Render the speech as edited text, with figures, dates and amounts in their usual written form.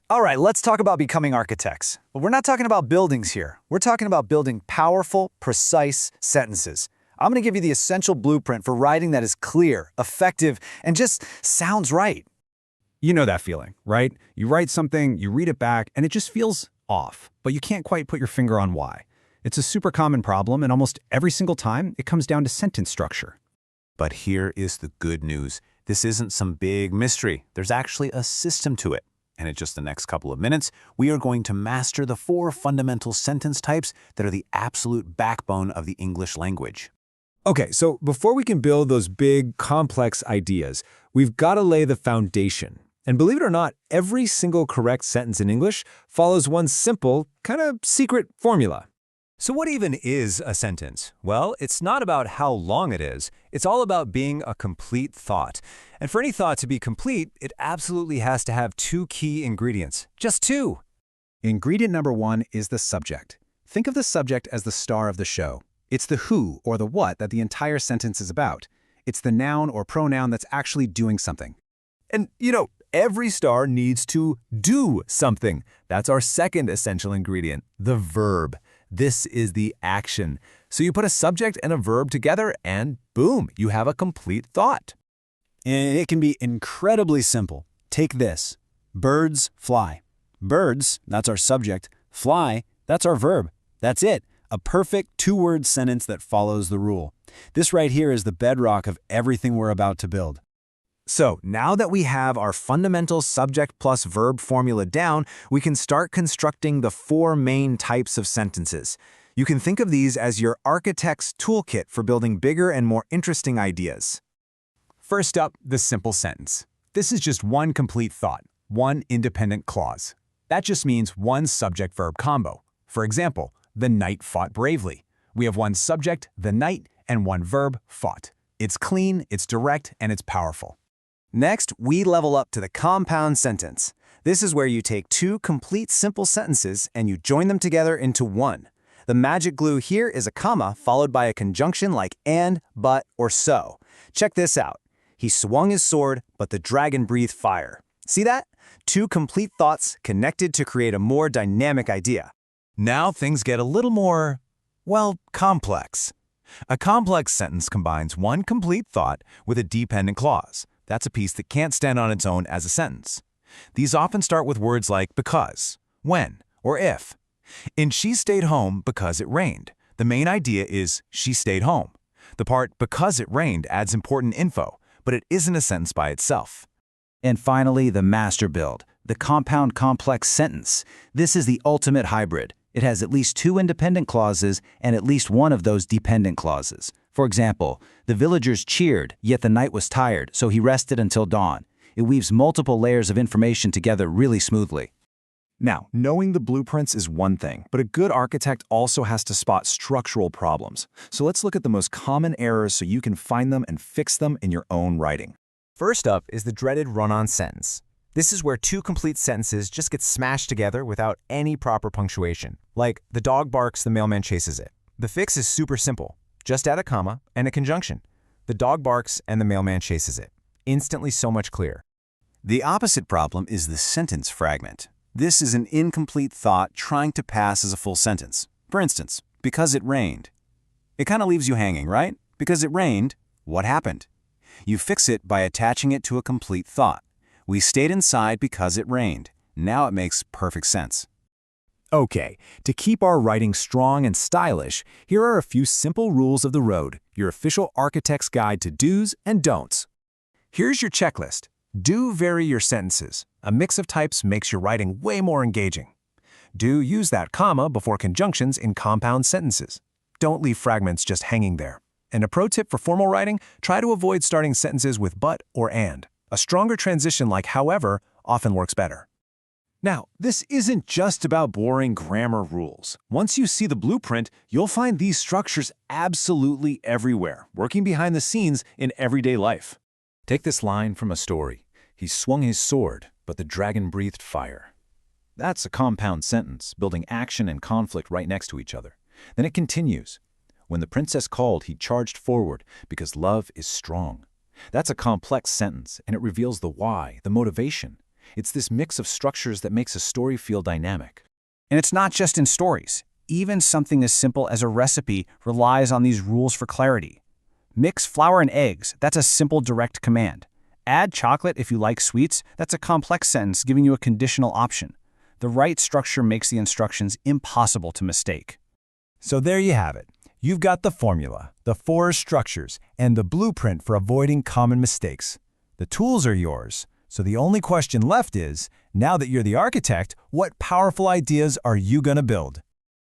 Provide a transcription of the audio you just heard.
All right, let's talk about becoming architects. But we're not talking about buildings here. We're talking about building powerful, precise sentences. I'm going to give you the essential blueprint for writing that is clear, effective, and just sounds right. You know that feeling, right? You write something, you read it back, and it just feels off, but you can't quite put your finger on why. It's a super common problem, and almost every single time, it comes down to sentence structure. But here is the good news. This isn't some big mystery. There's actually a system to it. And in just the next couple of minutes, we are going to master the 4 fundamental sentence types that are the absolute backbone of the English language. Okay, so before we can build those big, complex ideas, we've got to lay the foundation. And believe it or not, every single correct sentence in English follows one simple, kind of secret formula. So what even is a sentence? Well, it's not about how long it is. It's all about being a complete thought. And for any thought to be complete, it absolutely has to have 2 key ingredients. Just 2. Ingredient number 1 is the subject. Think of the subject as the star of the show. It's the who or the what that the entire sentence is about. It's the noun or pronoun that's actually doing something. And, every star needs to do something. That's our second essential ingredient, the verb. This is the action. So you put a subject and a verb together and boom, you have a complete thought. And it can be incredibly simple. Take this. Birds fly. Birds, that's our subject. Fly, that's our verb. That's it. A perfect 2-word sentence that follows the rule. This right here is the bedrock of everything we're about to build. So now that we have our fundamental subject plus verb formula down, we can start constructing the 4 main types of sentences. You can think of these as your architect's toolkit for building bigger and more interesting ideas. First up, the simple sentence. This is just one complete thought, one independent clause. That just means one subject-verb combo. For example, the knight fought bravely. We have one subject, the knight, and one verb, fought. It's clean, it's direct, and it's powerful. Next, we level up to the compound sentence. This is where you take 2 complete simple sentences and you join them together into one. The magic glue here is a comma followed by a conjunction like and, but, or so. Check this out. He swung his sword, but the dragon breathed fire. See that? 2 complete thoughts connected to create a more dynamic idea. Now things get a little more, complex. A complex sentence combines one complete thought with a dependent clause. That's a piece that can't stand on its own as a sentence. These often start with words like because, when, or if. In She Stayed Home Because It Rained, the main idea is she stayed home. The part because it rained adds important info, but it isn't a sentence by itself. And finally, the master build, the compound complex sentence. This is the ultimate hybrid. It has at least 2 independent clauses and at least one of those dependent clauses. For example, the villagers cheered, yet the knight was tired, so he rested until dawn. It weaves multiple layers of information together really smoothly. Now, knowing the blueprints is one thing, but a good architect also has to spot structural problems. So let's look at the most common errors so you can find them and fix them in your own writing. First up is the dreaded run-on sentence. This is where 2 complete sentences just get smashed together without any proper punctuation. Like, the dog barks, the mailman chases it. The fix is super simple. Just add a comma and a conjunction. The dog barks and the mailman chases it. Instantly so much clearer. The opposite problem is the sentence fragment. This is an incomplete thought trying to pass as a full sentence. For instance, because it rained. It kind of leaves you hanging, right? Because it rained, what happened? You fix it by attaching it to a complete thought. We stayed inside because it rained. Now it makes perfect sense. Okay, to keep our writing strong and stylish, here are a few simple rules of the road, your official architect's guide to do's and don'ts. Here's your checklist. Do vary your sentences. A mix of types makes your writing way more engaging. Do use that comma before conjunctions in compound sentences. Don't leave fragments just hanging there. And a pro tip for formal writing, try to avoid starting sentences with but or and. A stronger transition like however often works better. Now, this isn't just about boring grammar rules. Once you see the blueprint, you'll find these structures absolutely everywhere, working behind the scenes in everyday life. Take this line from a story. He swung his sword, but the dragon breathed fire. That's a compound sentence, building action and conflict right next to each other. Then it continues. When the princess called, he charged forward, because love is strong. That's a complex sentence, and it reveals the why, the motivation. It's this mix of structures that makes a story feel dynamic. And it's not just in stories. Even something as simple as a recipe relies on these rules for clarity. Mix flour and eggs, that's a simple direct command. Add chocolate if you like sweets, that's a complex sentence giving you a conditional option. The right structure makes the instructions impossible to mistake. So there you have it. You've got the formula, the 4 structures, and the blueprint for avoiding common mistakes. The tools are yours, so the only question left is, now that you're the architect, what powerful ideas are you going to build?